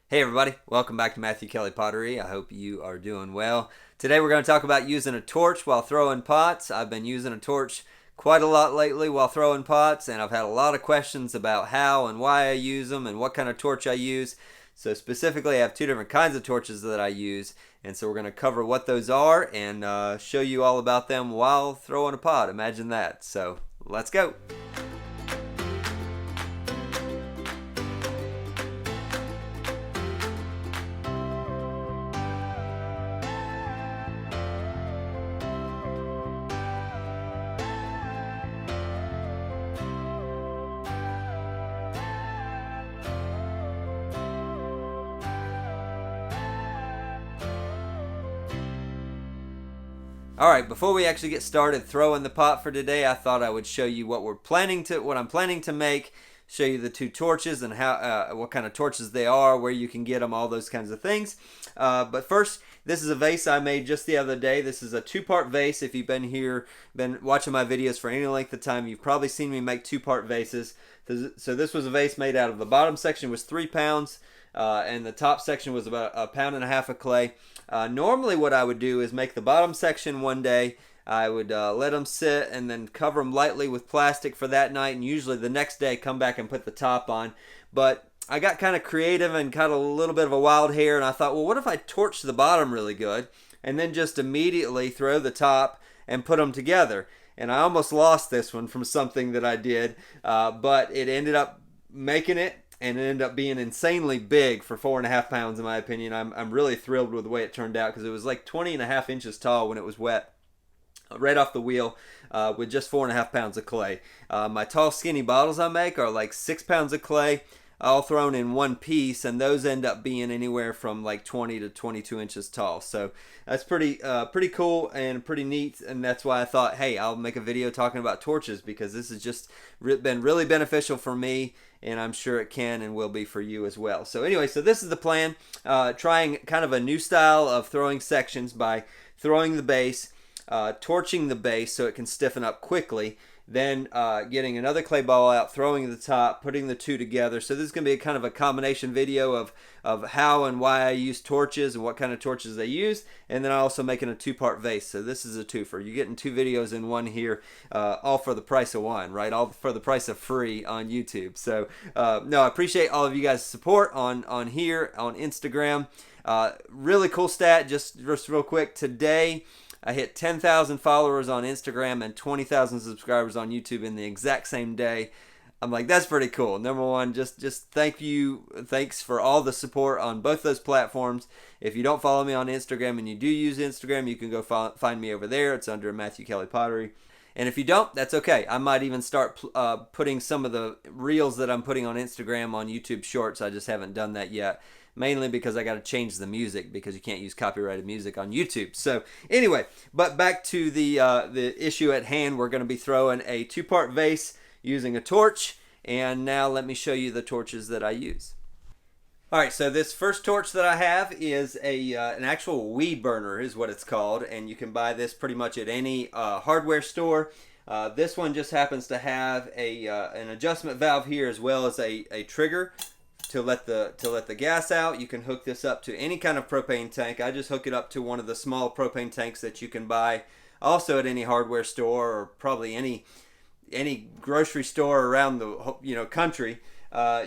Hey everybody, welcome back to Matthew Kelly Pottery. I hope you are doing well. Today we're going to talk about using a torch while throwing pots. I've been using a torch quite a lot lately while throwing pots, and I've had a lot of questions about how and why I use them and what kind of torch I use. So specifically I have two different kinds of torches that I use, and so we're going to cover what those are and show you all about them while throwing a pot. Imagine that. So let's go. All right, before we actually get started throwing the pot for today, I thought I would show you what I'm planning to make, show you the two torches and how what kind of torches they are, where you can get them, all those kinds of things. But first, this is a vase I made just the other day. This is a two-part vase. If you've been watching my videos for any length of time, you've probably seen me make two-part vases. So this was a vase made out of the bottom section was 3 pounds, and the top section was about 1.5 pounds of clay. Normally what I would do is make the bottom section one day. I would let them sit and then cover them lightly with plastic for that night, and usually the next day come back and put the top on. But I got kind of creative and kind of a little bit of a wild hair, and I thought, well, what if I torch the bottom really good and then just immediately throw the top and put them together? And I almost lost this one from something that I did, but it ended up making it, and it ended up being insanely big for 4.5 pounds in my opinion. I'm really thrilled with the way it turned out because it was like 20.5 inches tall when it was wet, right off the wheel, with just 4.5 pounds of clay. My tall skinny bottles I make are like 6 pounds of clay, all thrown in one piece, and those end up being anywhere from like 20 to 22 inches tall. So that's pretty cool and pretty neat, and that's why I thought, hey, I'll make a video talking about torches because this has just been really beneficial for me, and I'm sure it can and will be for you as well. So anyway, so this is the plan, trying kind of a new style of throwing sections by throwing the base, torching the base so it can stiffen up quickly, then getting another clay ball out, throwing the top, putting the two together. So this is going to be a kind of a combination video of how and why I use torches and what kind of torches I use, and then I'm also making a two-part vase. So this is a twofer. You're getting two videos in one here, all for the price of one, right? All for the price of free on YouTube. So no, I appreciate all of you guys' support on here, on Instagram. Really cool stat, just real quick. Today, I hit 10,000 followers on Instagram and 20,000 subscribers on YouTube in the exact same day. I'm like, that's pretty cool. Number one, just thanks for all the support on both those platforms. If you don't follow me on Instagram and you do use Instagram, you can go find me over there. It's under Matthew Kelly Pottery. And if you don't, that's okay. I might even start putting some of the reels that I'm putting on Instagram on YouTube Shorts. I just haven't done that yet. Mainly because I got to change the music because you can't use copyrighted music on YouTube. So anyway, but back to the issue at hand. We're going to be throwing a two-part vase using a torch, and now let me show you the torches that I use. All right, so this first torch that I have is an actual weed burner is what it's called, and you can buy this pretty much at any hardware store. This one just happens to have an adjustment valve here as well as a trigger to let the gas out. You can hook this up to any kind of propane tank. I just hook it up to one of the small propane tanks that you can buy also at any hardware store or probably any grocery store around the country.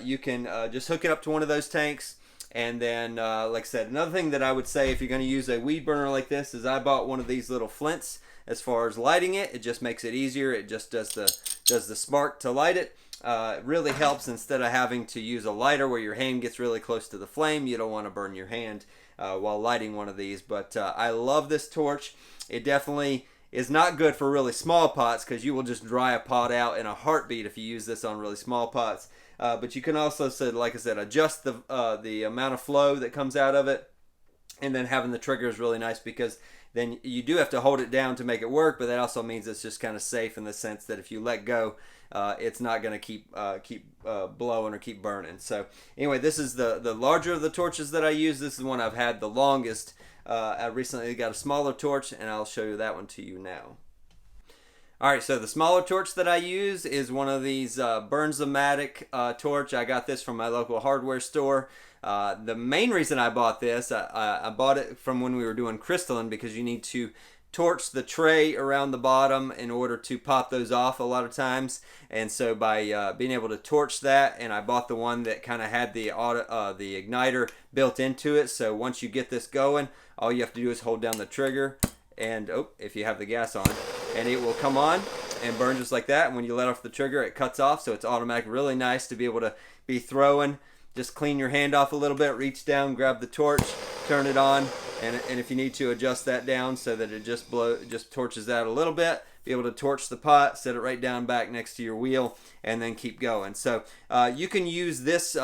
You can just hook it up to one of those tanks, and then like I said, another thing that I would say if you're going to use a weed burner like this is I bought one of these little flints. As far as lighting it, it just makes it easier. It just does the spark to light it. It really helps instead of having to use a lighter where your hand gets really close to the flame. You don't want to burn your hand while lighting one of these. But I love this torch. It definitely is not good for really small pots because you will just dry a pot out in a heartbeat if you use this on really small pots. But you can also, like I said, adjust the amount of flow that comes out of it. And then having the trigger is really nice because then you do have to hold it down to make it work, but that also means it's just kind of safe in the sense that if you let go, it's not going to keep blowing or keep burning. So anyway, this is the larger of the torches that I use. This is one I've had the longest. I recently got a smaller torch, and I'll show you that one to you now. All right, so the smaller torch that I use is one of these Bernzomatic torch. I got this from my local hardware store. The main reason I bought this, I bought it from when we were doing crystalline, because you need to torch the tray around the bottom in order to pop those off a lot of times. And so by being able to torch that, and I bought the one that kind of had the igniter built into it. So once you get this going, all you have to do is hold down the trigger, and if you have the gas on, and it will come on and burn just like that. And when you let off the trigger, it cuts off, so it's automatic. Really nice to be able to be throwing. Just clean your hand off a little bit, reach down, grab the torch, turn it on, and if you need to, adjust that down so that it just torches that a little bit. Be able to torch the pot, set it right down back next to your wheel, and then keep going. So you can use this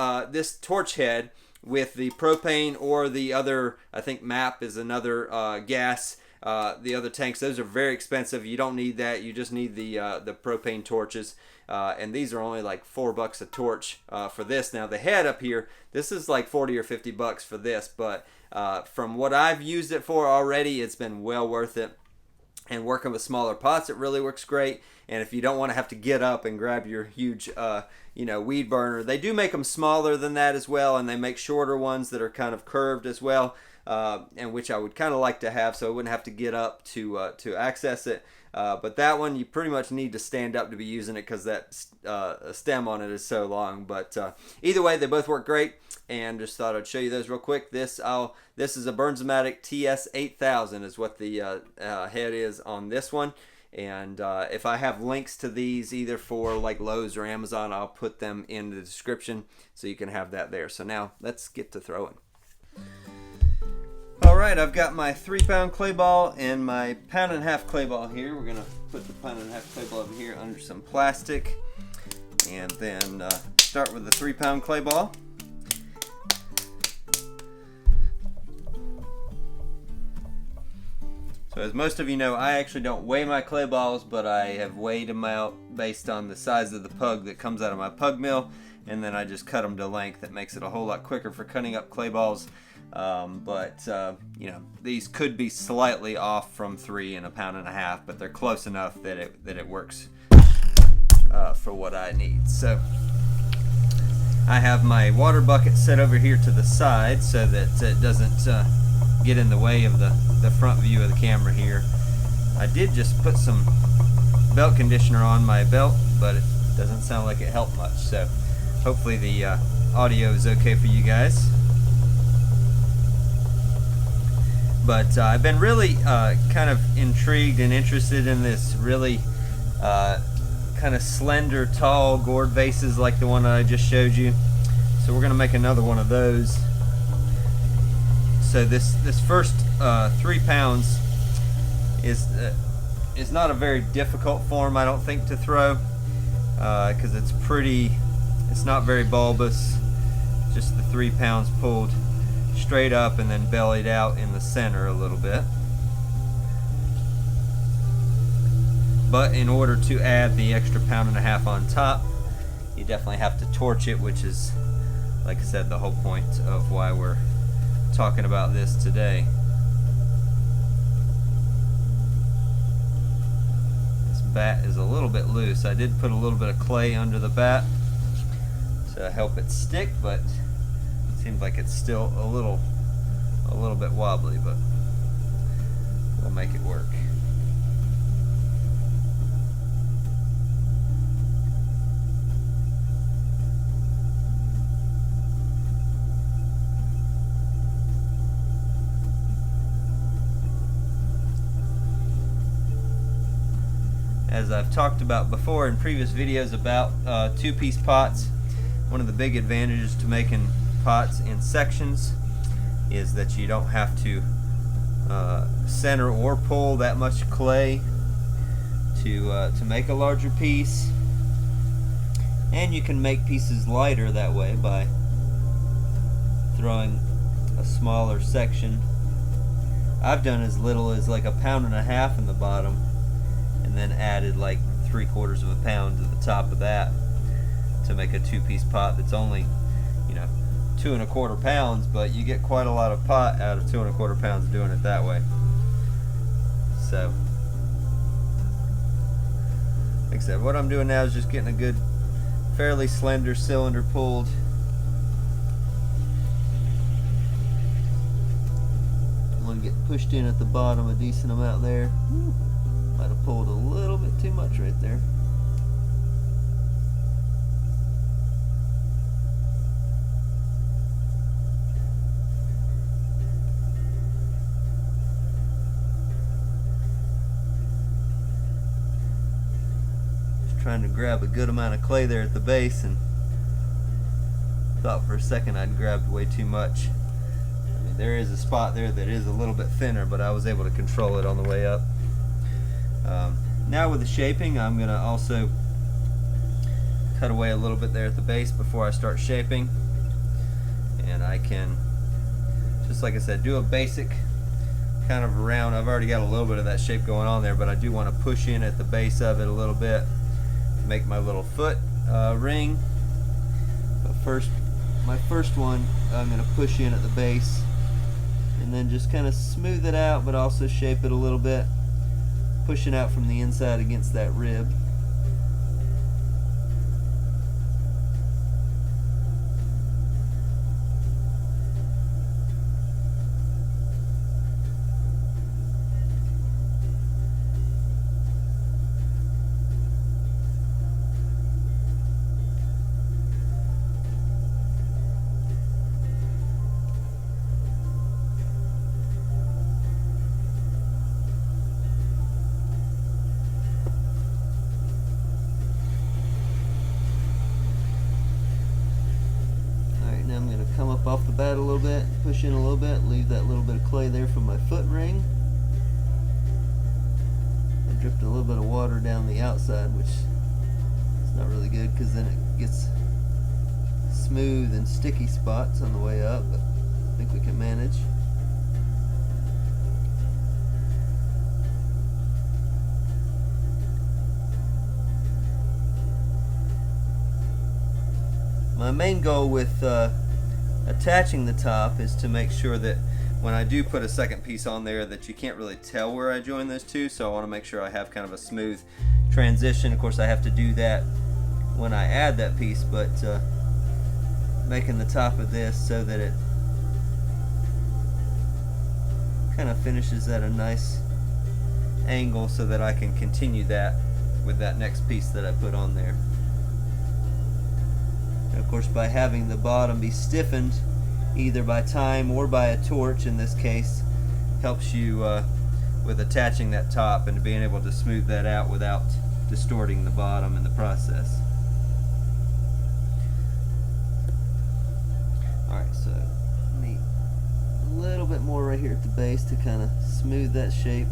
torch head with the propane or the other. I think MAP is another gas. The other tanks, those are very expensive. You don't need that. You just need the propane torches. And these are only like $4 a torch for this. Now the head up here, this is like 40 or 50 bucks for this, but from what I've used it for already, it's been well worth it. And working with smaller pots, it really works great. And if you don't want to have to get up and grab your huge weed burner, they do make them smaller than that as well, and they make shorter ones that are kind of curved as well, and which I would kind of like to have, so I wouldn't have to get up to access it. But that one, you pretty much need to stand up to be using it, because that stem on it is so long. But either way, they both work great, and just thought I'd show you those real quick. This is a Bernzomatic TS8000 is what the head is on this one. And if I have links to these either for like Lowe's or Amazon, I'll put them in the description so you can have that there. So now let's get to throwing. Alright, I've got my 3-pound clay ball and my 1.5-pound clay ball here. We're going to put the 1.5-pound clay ball over here under some plastic, and then start with the 3-pound clay ball. So as most of you know, I actually don't weigh my clay balls, but I have weighed them out based on the size of the pug that comes out of my pug mill, and then I just cut them to length. That makes it a whole lot quicker for cutting up clay balls. These could be slightly off from 3 and 1.5 pounds, but they're close enough that it works for what I need. So I have my water bucket set over here to the side so that it doesn't get in the way of the front view of the camera here. I did just put some belt conditioner on my belt, but it doesn't sound like it helped much. So hopefully the audio is okay for you guys. But I've been really kind of intrigued and interested in this really kind of slender, tall gourd vases like the one I just showed you. So we're going to make another one of those. So this first 3 pounds is not a very difficult form, I don't think, to throw, because it's not very bulbous. Just the 3 pounds pulled straight up and then bellied out in the center a little bit. But in order to add the extra 1.5 pounds on top, you definitely have to torch it, which is, like I said, the whole point of why we're talking about this today. This bat is a little bit loose. I did put a little bit of clay under the bat to help it stick, but it seems like it's still a little bit wobbly, but we'll make it work. As I've talked about before in previous videos about 2-piece pots, one of the big advantages to making pots in sections is that you don't have to center or pull that much clay to make a larger piece, and you can make pieces lighter that way by throwing a smaller section. I've done as little as like 1.5 pounds in the bottom, and then added like 3/4 pound to the top of that to make a 2-piece pot that's only 2¼ pounds, but you get quite a lot of pot out of 2¼ pounds doing it that way. So like I said, what I'm doing now is just getting a good, fairly slender cylinder pulled. I'm going to get pushed in at the bottom a decent amount there. Might have pulled a little bit too much right there. Trying to grab a good amount of clay there at the base, and thought for a second I'd grabbed way too much. I mean, there is a spot there that is a little bit thinner, but I was able to control it on the way up. Now with the shaping, I'm going to also cut away a little bit there at the base before I start shaping, and I can, just like I said, do a basic kind of round. I've already got a little bit of that shape going on there, but I do want to push in at the base of it a little bit, make my little foot ring. But first, my first one, I'm going to push in at the base and then just kind of smooth it out, but also shape it a little bit, pushing out from the inside against that rib. Come up off the bat a little bit, push in a little bit, leave that little bit of clay there from my foot ring. I dripped a little bit of water down the outside, which is not really good because then it gets smooth and sticky spots on the way up, but I think we can manage. My main goal with attaching the top is to make sure that when I do put a second piece on there that you can't really tell where I join those two, so I want to make sure I have kind of a smooth transition. Of course I have to do that when I add that piece, but making the top of this so that it kind of finishes at a nice angle so that I can continue that with that next piece that I put on there. And of course, by having the bottom be stiffened either by time or by a torch in this case, helps you with attaching that top and being able to smooth that out without distorting the bottom in the process. Alright, so need a little bit more right here at the base to kind of smooth that shape.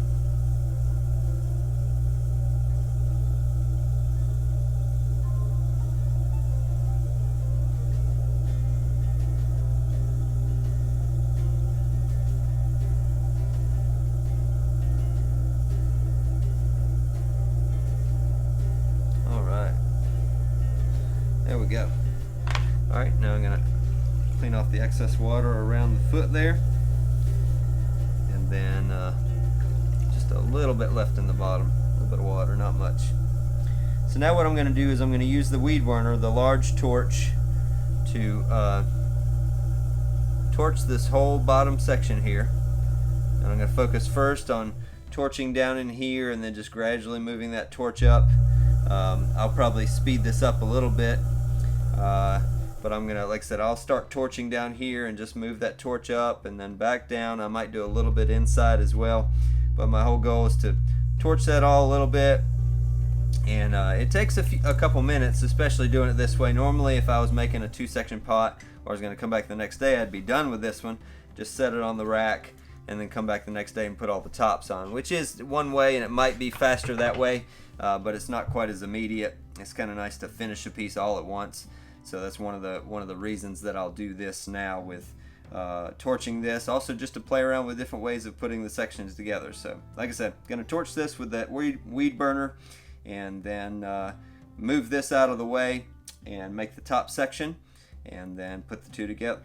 There we go. Alright, now I'm going to clean off the excess water around the foot there. And then just a little bit left in the bottom. A little bit of water, not much. So now what I'm going to do is I'm going to use the weed burner, the large torch, to torch this whole bottom section here. And I'm going to focus first on torching down in here and then just gradually moving that torch up. I'll probably speed this up a little bit, but I'm gonna, like I said, I'll start torching down here and just move that torch up and then back down. I might do a little bit inside as well, but my whole goal is to torch that all a little bit. And it takes a couple minutes, especially doing it this way. Normally if I was making a 2-section pot or I was going to come back the next day, I'd be done with this one, just set it on the rack and then come back the next day and put all the tops on, which is one way, and it might be faster that way, but it's not quite as immediate. It's kind of nice to finish a piece all at once, so that's one of the reasons that I'll do this now with torching this. Also, just to play around with different ways of putting the sections together. So like I said, gonna torch this with that weed burner and then move this out of the way and make the top section and then put the two together.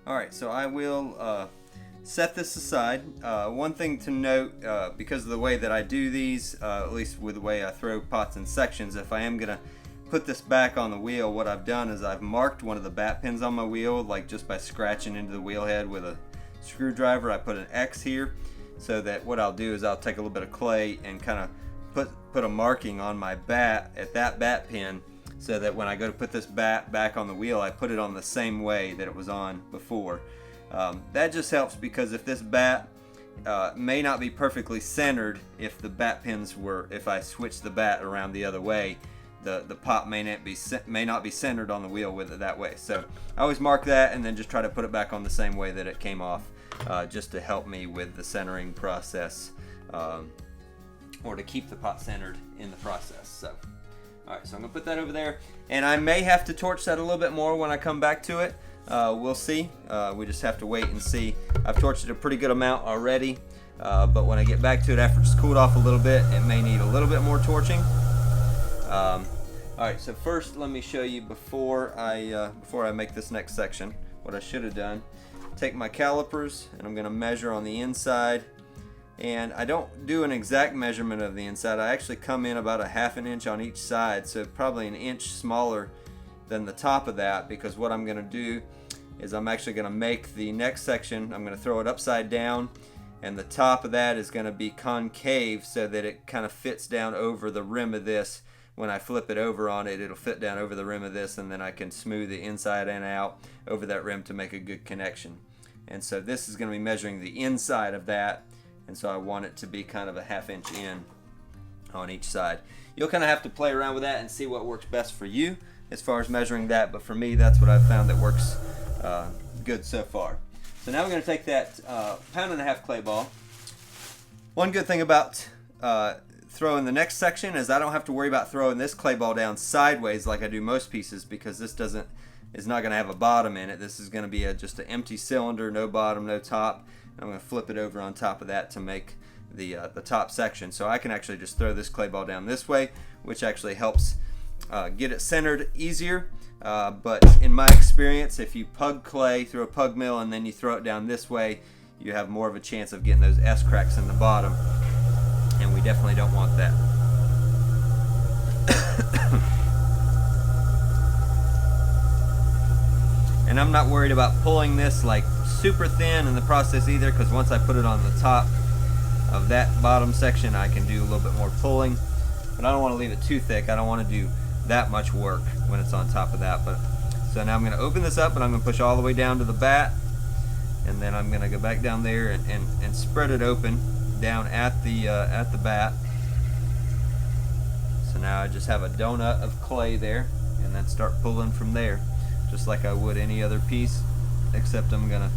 Alright, so I will set this aside. One thing to note, because of the way that I do these, at least with the way I throw pots in sections, if I am going to put this back on the wheel, what I've done is I've marked one of the bat pins on my wheel, like just by scratching into the wheel head with a screwdriver. I put an X here, so that what I'll do is I'll take a little bit of clay and kind of put a marking on my bat at that bat pin, so that when I go to put this bat back on the wheel, I put it on the same way that it was on before. That just helps because if this bat may not be perfectly centered, if the bat pins were, if I switch the bat around the other way, the pot may not be centered on the wheel with it that way. So I always mark that and then just try to put it back on the same way that it came off, just to help me with the centering process, or to keep the pot centered in the process. So alright, so I'm going to put that over there, and I may have to torch that a little bit more when I come back to it. We'll see. We just have to wait and see. I've torched it a pretty good amount already, but when I get back to it after it's cooled off a little bit, it may need a little bit more torching. Alright, so first let me show you before I make this next section, what I should have done. Take my calipers, and I'm going to measure on the inside. And I don't do an exact measurement of the inside. I actually come in about a ½ inch on each side, so probably an inch smaller than the top of that, because what I'm going to do is I'm actually going to make the next section, I'm going to throw it upside down, and the top of that is going to be concave so that it kind of fits down over the rim of this. When I flip it over on it, it'll fit down over the rim of this, and then I can smooth the inside and out over that rim to make a good connection. And so this is going to be measuring the inside of that, and so I want it to be kind of a ½ inch in on each side. You'll kind of have to play around with that and see what works best for you as far as measuring that, but for me, that's what I've found that works good so far. So now we're going to take that £1.5 clay ball. One good thing about throwing the next section is I don't have to worry about throwing this clay ball down sideways like I do most pieces, because this is not going to have a bottom in it. This is going to be just an empty cylinder, no bottom, no top. And I'm going to flip it over on top of that to make the top section. So I can actually just throw this clay ball down this way, which actually helps get it centered easier. But in my experience, if you pug clay through a pug mill and then you throw it down this way, you have more of a chance of getting those S cracks in the bottom, and we definitely don't want that. And I'm not worried about pulling this like super thin in the process either, because once I put it on the top of that bottom section, I can do a little bit more pulling, but I don't want to leave it too thick. I don't want to do that much work when it's on top of that. But so now I'm going to open this up, and I'm going to push all the way down to the bat, and then I'm going to go back down there and spread it open down at the bat. So now I just have a donut of clay there, and then start pulling from there, just like I would any other piece, except I'm going to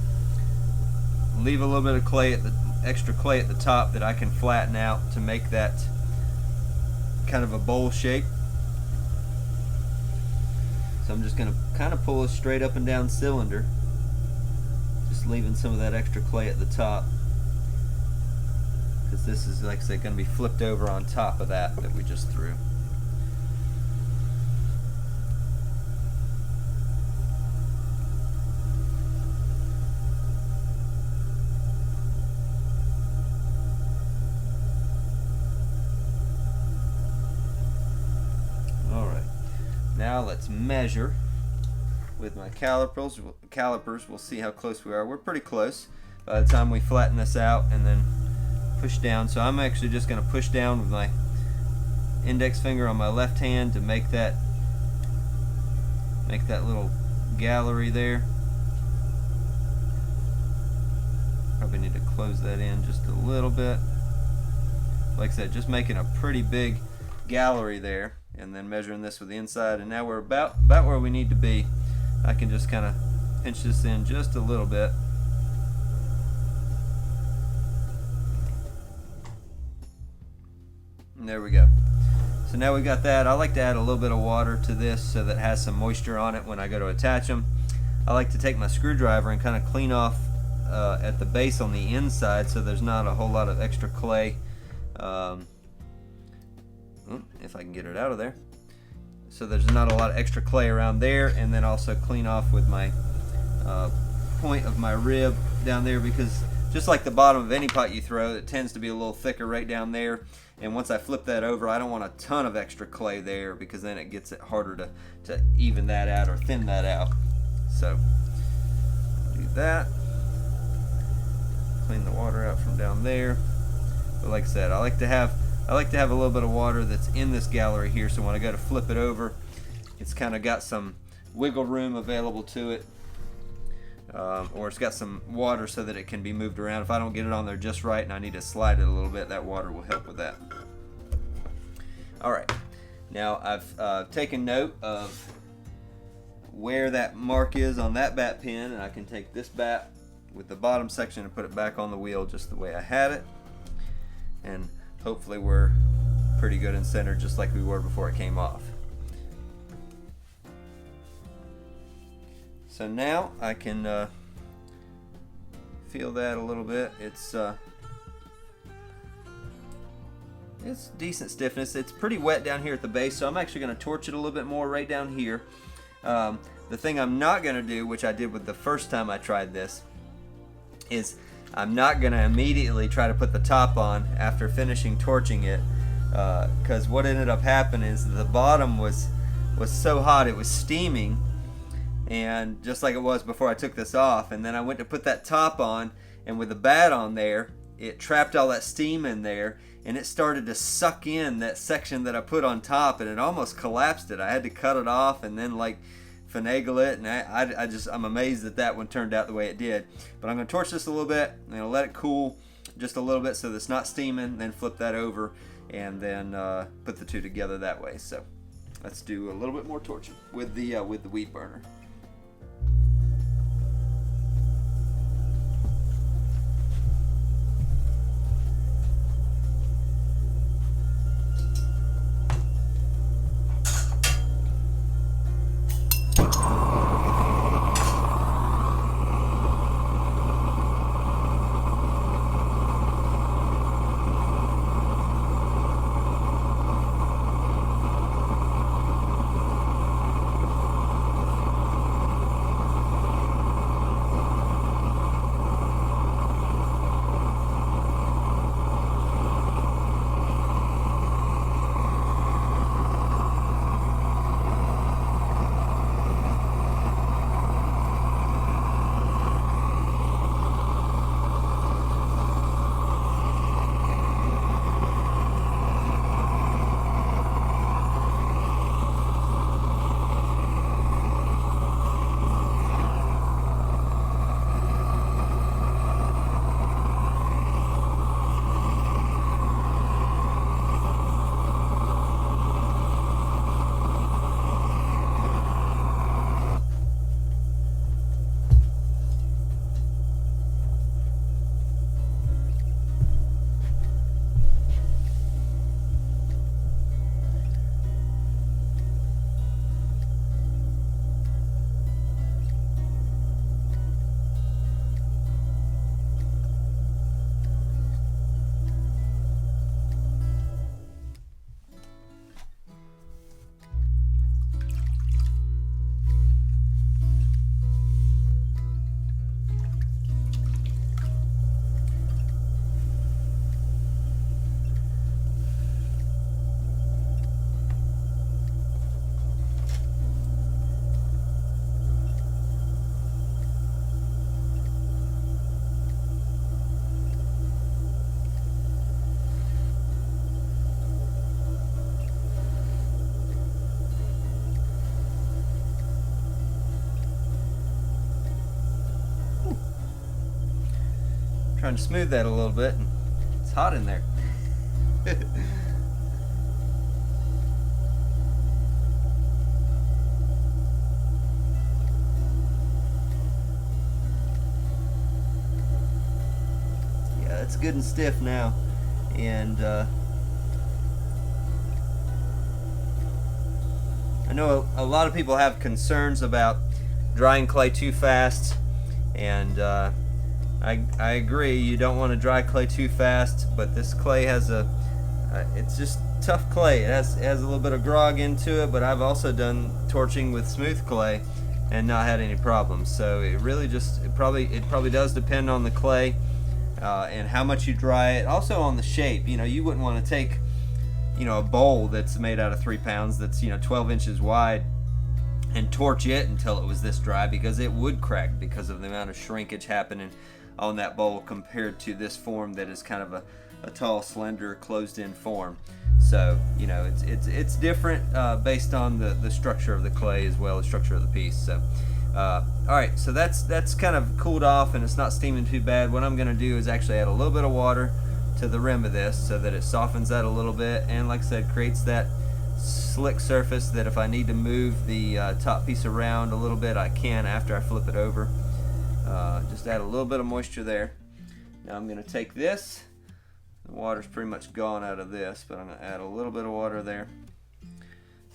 leave a little bit of clay extra clay at the top that I can flatten out to make that kind of a bowl shape. So I'm just going to kind of pull a straight up and down cylinder, just leaving some of that extra clay at the top, because this is, like I said, going to be flipped over on top of that we just threw. Now let's measure with my calipers. We'll see how close we are. We're pretty close by the time we flatten this out and then push down. So I'm actually just going to push down with my index finger on my left hand to make that little gallery there. Probably need to close that in just a little bit. Like I said, just making a pretty big gallery there, and then measuring this with the inside, and now we're about where we need to be. I can just kind of pinch this in just a little bit. And there we go. So now we got that. I like to add a little bit of water to this so that it has some moisture on it when I go to attach them. I like to take my screwdriver and kind of clean off at the base on the inside so there's not a whole lot of extra clay. If I can get it out of there. So there's not a lot of extra clay around there, and then also clean off with my point of my rib down there, because just like the bottom of any pot you throw, it tends to be a little thicker right down there. And once I flip that over, I don't want a ton of extra clay there, because then it gets it harder to even that out or thin that out. So do that. Clean the water out from down there. But like I said, I like to have a little bit of water that's in this gallery here, so when I go to flip it over, it's kind of got some wiggle room available to it. Or it's got some water so that it can be moved around. If I don't get it on there just right and I need to slide it a little bit, that water will help with that. Alright, now I've taken note of where that mark is on that bat pin, and I can take this bat with the bottom section and put it back on the wheel just the way I had it. And hopefully we're pretty good and centered, just like we were before it came off. So now I can feel that a little bit. It's decent stiffness. It's pretty wet down here at the base, so I'm actually going to torch it a little bit more right down here. The thing I'm not going to do, which I did with the first time I tried this, is I'm not going to immediately try to put the top on after finishing torching it, because what ended up happening is the bottom was so hot it was steaming, and just like it was before I took this off. And then I went to put that top on, and with the bat on there, it trapped all that steam in there, and it started to suck in that section that I put on top, and it almost collapsed it. I had to cut it off and then like finagle it, and I'm amazed that that one turned out the way it did. But I'm going to torch this a little bit, and I'll let it cool just a little bit so that it's not steaming, then flip that over, and then put the two together that way. So let's do a little bit more torching with the weed burner. Trying to smooth that a little bit, and it's hot in there. Yeah, it's good and stiff now, and I know a lot of people have concerns about drying clay too fast, and I agree, you don't want to dry clay too fast, but this clay has it's just tough clay. It has a little bit of grog into it, but I've also done torching with smooth clay, and not had any problems. So it really just, it probably does depend on the clay and how much you dry it. Also on the shape, you know, you wouldn't want to take, you know, a bowl that's made out of 3 pounds that's, you know, 12 inches wide and torch it until it was this dry, because it would crack because of the amount of shrinkage happening on that bowl compared to this form that is kind of a tall, slender, closed-in form. So, you know, it's different based on the structure of the clay as well as structure of the piece. So, all right, so that's kind of cooled off and it's not steaming too bad. What I'm going to do is actually add a little bit of water to the rim of this so that it softens that a little bit, and like I said, creates that slick surface that if I need to move the top piece around a little bit, I can after I flip it over. Just add a little bit of moisture there. Now I'm going to take this. The water's pretty much gone out of this, but I'm going to add a little bit of water there.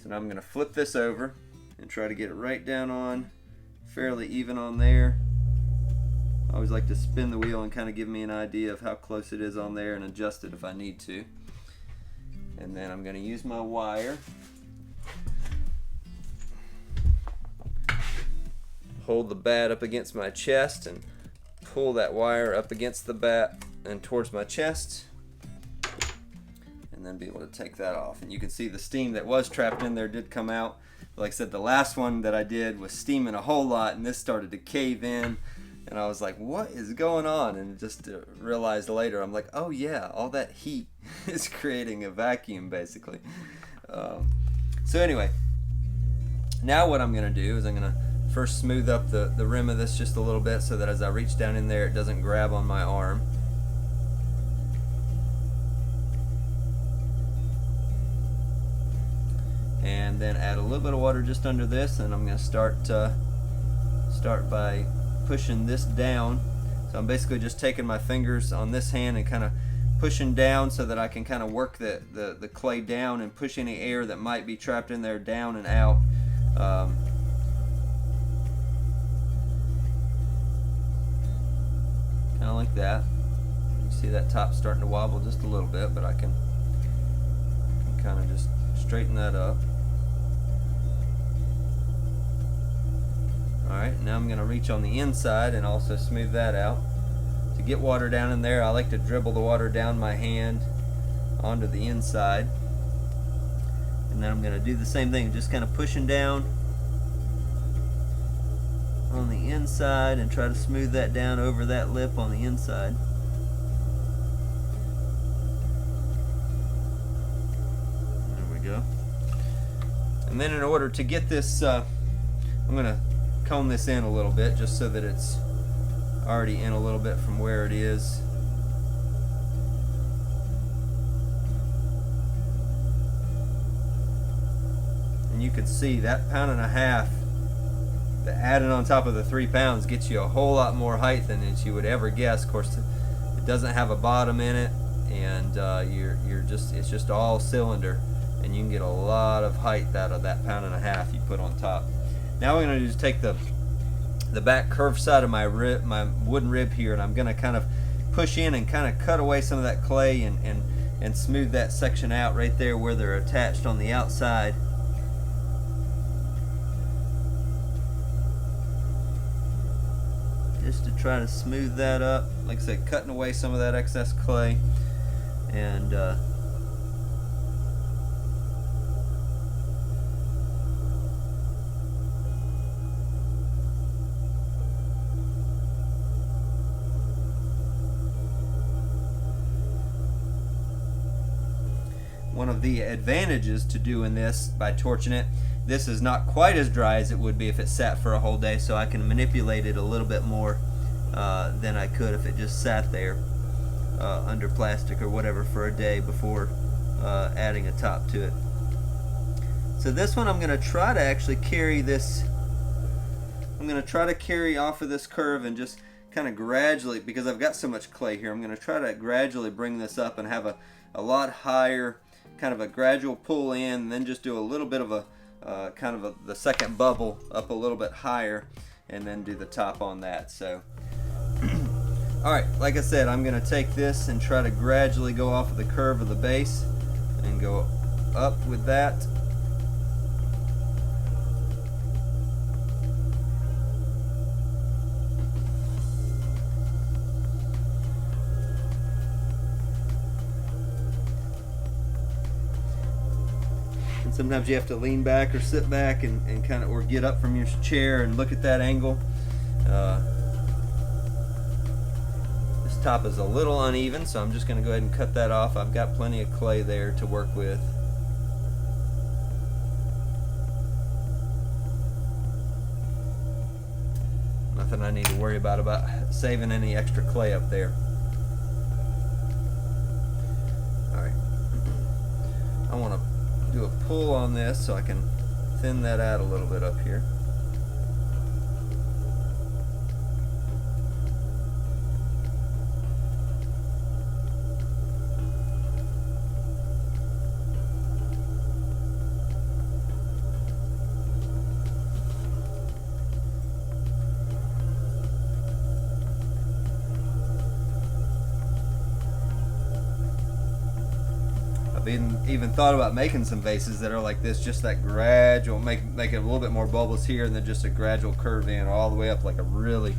So now I'm going to flip this over and try to get it right down on, fairly even on there. I always like to spin the wheel and kind of give me an idea of how close it is on there and adjust it if I need to. And then I'm going to use my wire. Hold the bat up against my chest and pull that wire up against the bat and towards my chest, and then be able to take that off. And you can see the steam that was trapped in there did come out. Like I said, the last one that I did was steaming a whole lot, and this started to cave in, and I was like, what is going on? And just realized later, I'm like, oh yeah, all that heat is creating a vacuum basically. So anyway, now what I'm going to do is I'm going to first smooth up the rim of this just a little bit so that as I reach down in there it doesn't grab on my arm. And then add a little bit of water just under this, and I'm going to start by pushing this down. So I'm basically just taking my fingers on this hand and kind of pushing down so that I can kind of work the clay down and push any air that might be trapped in there down and out. Kind of like that. You see that top starting to wobble just a little bit, but I can kind of just straighten that up. Alright, now I'm going to reach on the inside and also smooth that out. To get water down in there, I like to dribble the water down my hand onto the inside. And then I'm going to do the same thing, just kind of pushing down on the inside and try to smooth that down over that lip on the inside. There we go. And then in order to get this, I'm going to cone this in a little bit just so that it's already in a little bit from where it is. And you can see that 1.5 pounds that added on top of the 3 pounds gets you a whole lot more height than you would ever guess. Of course, it doesn't have a bottom in it, and it's just all cylinder, and you can get a lot of height out of that 1.5 pounds you put on top. Now we're going to just take the back curved side of my wooden rib here, and I'm going to kind of push in and kind of cut away some of that clay and smooth that section out right there where they're attached on the outside. Just to try to smooth that up, like I said, cutting away some of that excess clay. And one of the advantages to doing this by torching it, this is not quite as dry as it would be if it sat for a whole day, so I can manipulate it a little bit more than I could if it just sat there under plastic or whatever for a day before adding a top to it. So this one I'm going to try to actually carry this, I'm going to try to carry off of this curve and just kind of gradually, because I've got so much clay here, I'm going to try to gradually bring this up and have a lot higher, kind of a gradual pull in, and then just do a little bit of a the second bubble up a little bit higher, and then do the top on that. So alright, like I said, I'm going to take this and try to gradually go off of the curve of the base and go up with that. Sometimes you have to lean back or sit back and kind of, or get up from your chair and look at that angle. This top is a little uneven, so I'm just going to go ahead and cut that off. I've got plenty of clay there to work with. Nothing I need to worry about saving any extra clay up there. Alright. I want to do a pull on this so I can thin that out a little bit up here. I've even thought about making some vases that are like this, just that gradual, make it a little bit more bulbous here, and then just a gradual curve in all the way up, like a really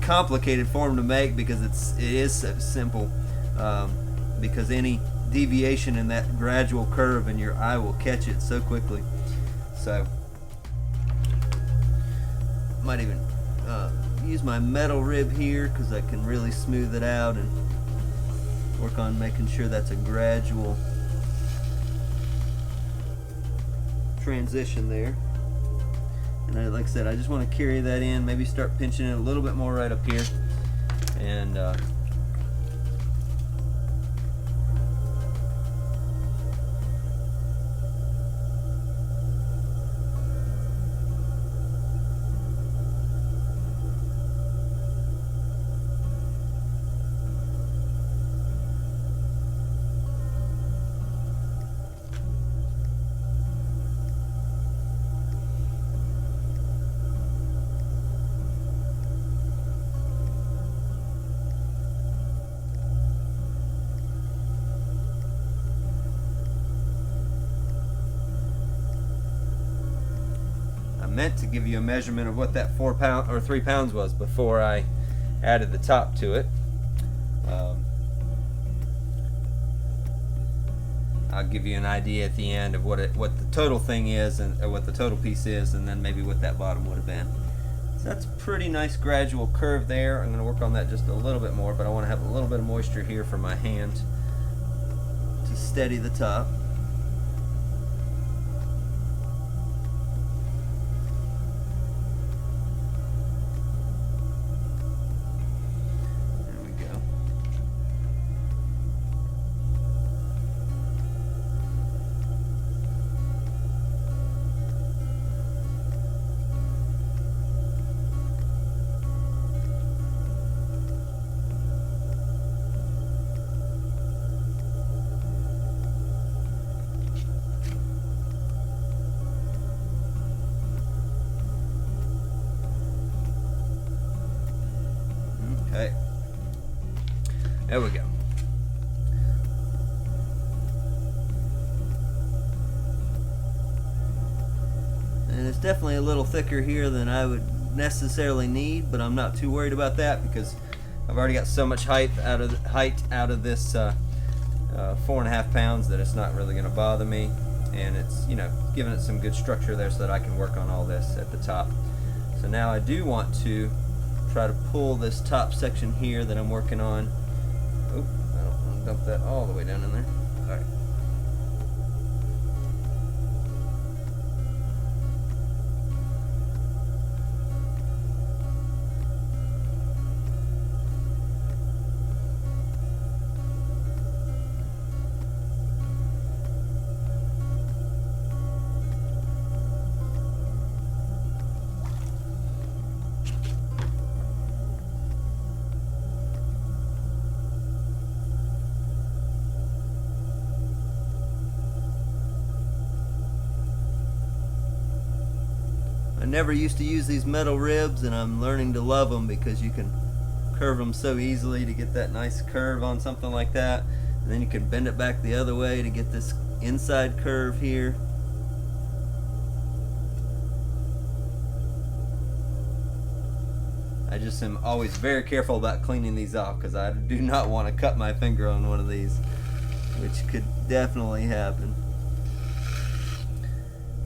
complicated form to make, because it is so simple. Because any deviation in that gradual curve, and your eye will catch it so quickly. So might even use my metal rib here, because I can really smooth it out and work on making sure that's a gradual transition there. And like I said, I just want to carry that in, maybe start pinching it a little bit more right up here, and meant to give you a measurement of what that 4 pound or 3 pounds was before I added the top to it. I'll give you an idea at the end of what the total thing is, and what the total piece is, and then maybe what that bottom would have been. So that's a pretty nice gradual curve there. I'm going to work on that just a little bit more, but I want to have a little bit of moisture here for my hand to steady the top. Okay, there we go. And it's definitely a little thicker here than I would necessarily need, but I'm not too worried about that, because I've already got so much height out of this 4.5 pounds that it's not really going to bother me, and it's, you know, giving it some good structure there so that I can work on all this at the top. So now I do want to try to pull this top section here that I'm working on. Oh, I don't want to dump that all the way down in there. All right. I never used to use these metal ribs, and I'm learning to love them, because you can curve them so easily to get that nice curve on something like that, and then you can bend it back the other way to get this inside curve here. I just am always very careful about cleaning these off, because I do not want to cut my finger on one of these, which could definitely happen.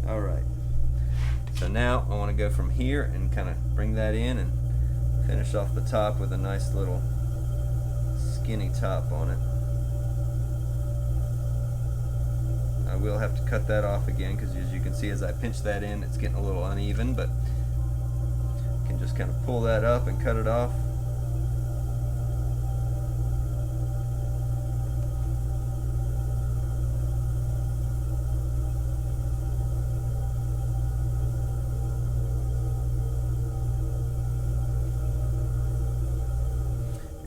Alright, so now I want to go from here and kind of bring that in and finish off the top with a nice little skinny top on it. I will have to cut that off again because, as you can see, as I pinch that in, it's getting a little uneven, but I can just kind of pull that up and cut it off.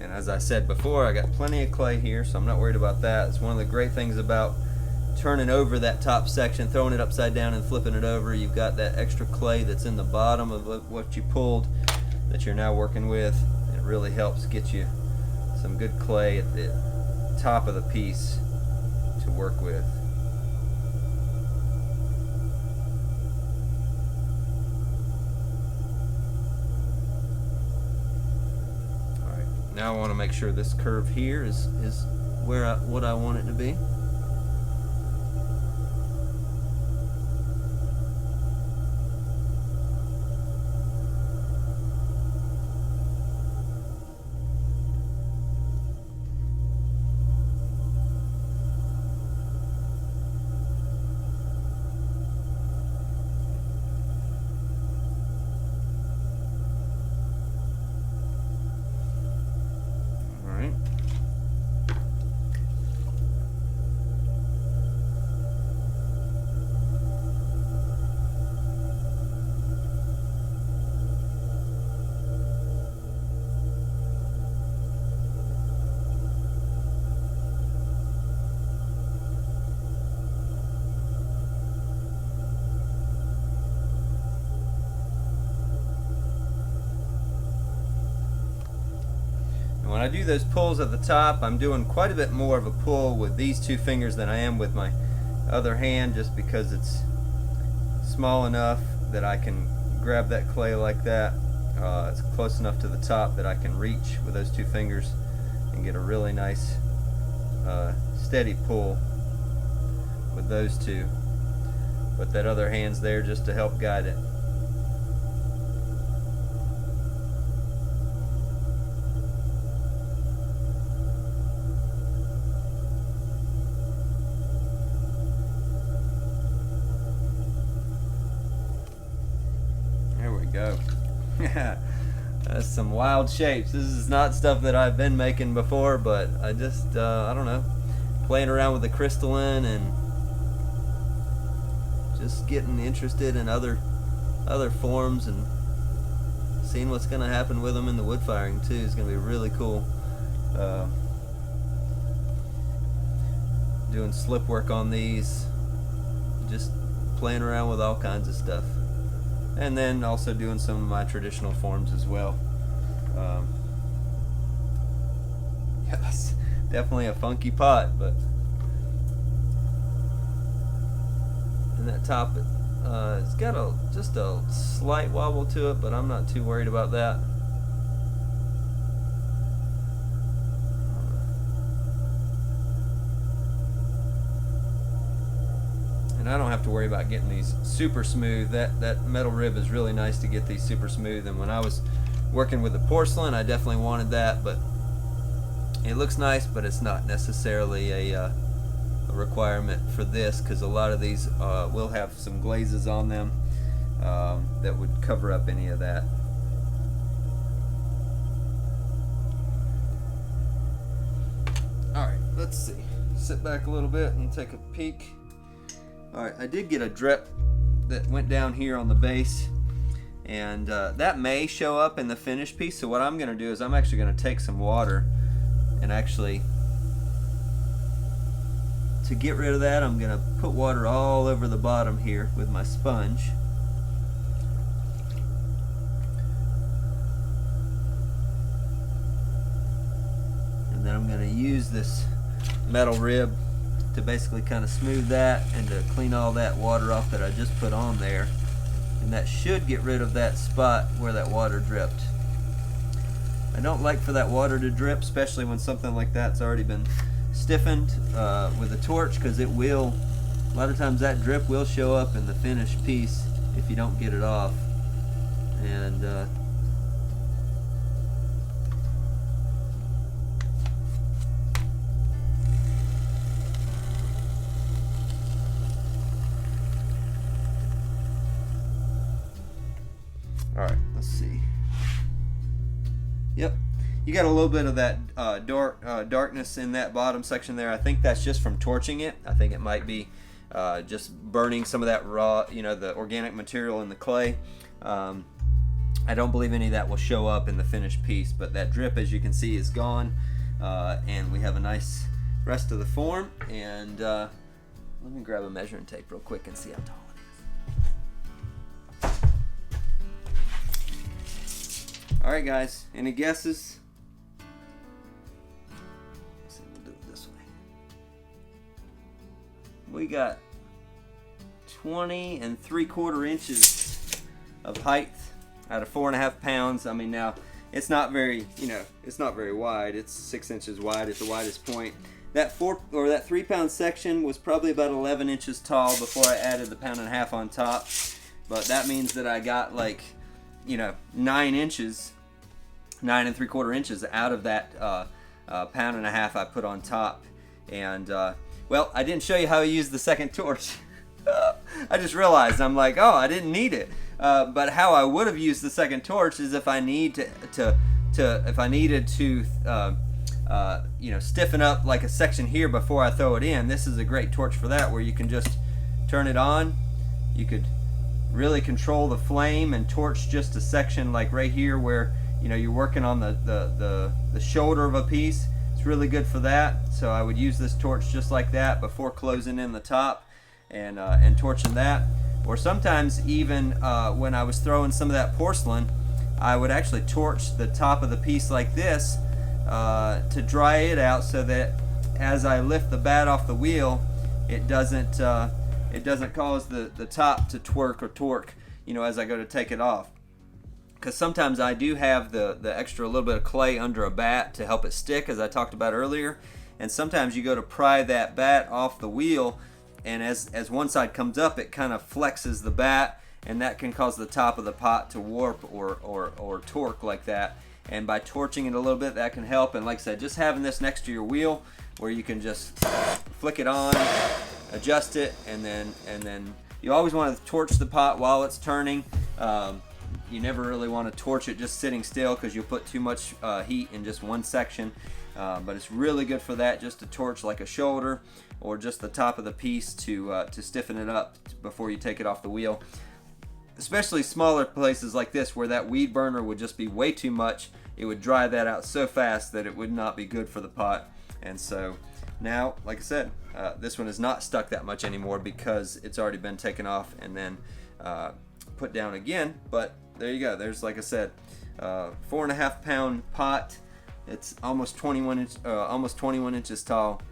And as I said before, I got plenty of clay here, so I'm not worried about that. It's one of the great things about turning over that top section, throwing it upside down and flipping it over. You've got that extra clay that's in the bottom of what you pulled that you're now working with. It really helps get you some good clay at the top of the piece to work with. Alright, now I want to make sure this curve here is where what I want it to be. When I do those pulls at the top, I'm doing quite a bit more of a pull with these two fingers than I am with my other hand, just because it's small enough that I can grab that clay like that. It's close enough to the top that I can reach with those two fingers and get a really nice steady pull with those two. But that other hand's there just to help guide it. Go. That's some wild shapes. This is not stuff that I've been making before, but I just I don't know, playing around with the crystalline and just getting interested in other forms and seeing what's going to happen with them in the wood firing too is going to be really cool. Doing slip work on these, just playing around with all kinds of stuff. And then also doing some of my traditional forms as well. Yeah, that's definitely a funky pot, but and that top, it's got just a slight wobble to it, but I'm not too worried about that. And I don't have to worry about getting these super smooth. That metal rib is really nice to get these super smooth, and when I was working with the porcelain, I definitely wanted that, but it looks nice, but it's not necessarily a requirement for this, because a lot of these will have some glazes on them that would cover up any of that. Alright, let's see. Sit back a little bit and take a peek. Alright, I did get a drip that went down here on the base, and that may show up in the finished piece. So what I'm going to do is I'm actually going to take some water and actually, to get rid of that, I'm going to put water all over the bottom here with my sponge. And then I'm going to use this metal rib to basically kind of smooth that and to clean all that water off that I just put on there, and that should get rid of that spot where that water dripped. I don't like for that water to drip, especially when something like that's already been stiffened with a torch, because it will A lot of times that drip will show up in the finished piece if you don't get it off. And all right, let's see. Yep, you got a little bit of that darkness in that bottom section there. I think that's just from torching it. I think it might be just burning some of that raw, the organic material in the clay. I don't believe any of that will show up in the finished piece, but that drip, as you can see, is gone, and we have a nice rest of the form. And let me grab a measuring tape real quick and see how tall it is. All right, guys, any guesses? Let's see, we'll do it this way. We got 20 3/4 inches of height out of 4.5 pounds. I mean, now it's not very, it's not very wide. It's 6 inches wide at the widest point. That 3 pound section was probably about 11 inches tall before I added the 1.5 pounds on top. But that means that I got like, 9 inches, 9 3/4 inches out of that 1.5 pounds I put on top. And well, I didn't show you how I used the second torch. I just realized, I'm like, oh, I didn't need it. But how I would have used the second torch is if I needed to stiffen up like a section here before I throw it in. This is a great torch for that, where you can just turn it on. You could really control the flame and torch just a section like right here where you're working on the shoulder of a piece. It's really good for that. So I would use this torch just like that before closing in the top and torching that. Or sometimes even when I was throwing some of that porcelain, I would actually torch the top of the piece like this to dry it out, so that as I lift the bat off the wheel, it doesn't cause the top to twerk or torque, as I go to take it off. Because sometimes I do have the extra little bit of clay under a bat to help it stick, as I talked about earlier. And sometimes you go to pry that bat off the wheel, and as one side comes up, it kind of flexes the bat, and that can cause the top of the pot to warp or torque like that. And by torching it a little bit, that can help. And like I said, just having this next to your wheel, where you can just flick it on, adjust it, and then you always want to torch the pot while it's turning. You never really want to torch it just sitting still, because you'll put too much heat in just one section. But it's really good for that, just to torch like a shoulder or just the top of the piece to stiffen it up before you take it off the wheel. Especially smaller places like this, where that weed burner would just be way too much. It would dry that out so fast that it would not be good for the pot. And so now, like I said, this one is not stuck that much anymore, because it's already been taken off and then put down again. But there you go. There's, like I said, 4.5 pound pot. It's almost 21 inches tall.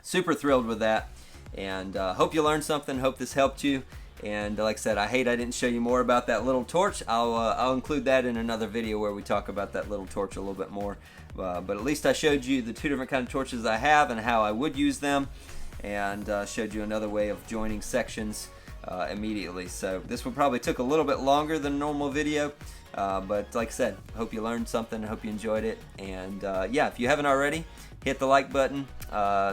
Super thrilled with that, and hope you learned something. Hope this helped you. And like I said, I didn't show you more about that little torch. I'll include that in another video where we talk about that little torch a little bit more. But at least I showed you the 2 different kind of torches I have and how I would use them, and showed you another way of joining sections immediately. So this one probably took a little bit longer than a normal video, but like I said, hope you learned something. Hope you enjoyed it. And yeah, if you haven't already, hit the like button,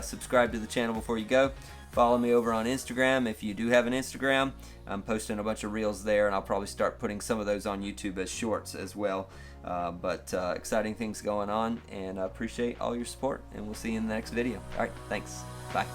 subscribe to the channel before you go. Follow me over on Instagram if you do have an Instagram. I'm posting a bunch of reels there, and I'll probably start putting some of those on YouTube as shorts as well. But exciting things going on, and I appreciate all your support, and we'll see you in the next video. All right, thanks. Bye.